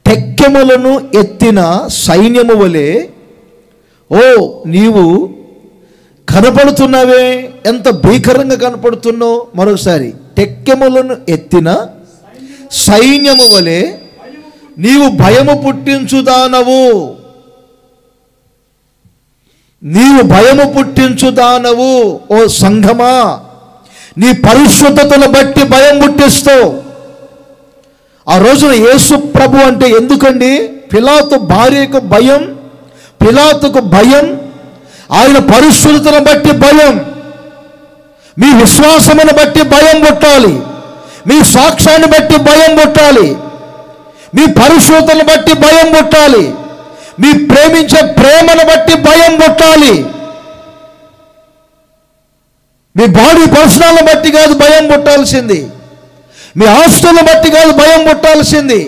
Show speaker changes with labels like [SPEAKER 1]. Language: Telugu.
[SPEAKER 1] టెక్కెములను ఎత్తిన సైన్యము వలె ఓ నీవు కనపడుతున్నావే, ఎంత భీకరంగా కనపడుతున్నావు. మరొకసారి, టెక్కెములను ఎత్తిన సైన్యము వలె నీవు భయము పుట్టించుదానవు, నీవు భయము పుట్టించుదానవు. ఓ సంఘమా, నీ పరిశుద్ధతను బట్టి భయం పుట్టిస్తావు. ఆ రోజున యేసు ప్రభు అంటే ఎందుకండి? పిలాతు భార్యకు భయం, పిలాతుకు భయం, ఆయన పరిశుద్ధతను బట్టి భయం. మీ విశ్వాసమును బట్టి భయం పుట్టాలి, మీ సాక్ష్యాన్ని బట్టి భయం పుట్టాలి, మీ పరిశుద్ధతను బట్టి భయం పుట్టాలి, మీ ప్రేమించే ప్రేమను బట్టి భయం పుట్టాలి. మీ బాడీ పర్సనల్ని బట్టి కాదు భయం పుట్టాల్సింది, మీ ఆస్తులను బట్టి కాదు భయం పుట్టాల్సింది.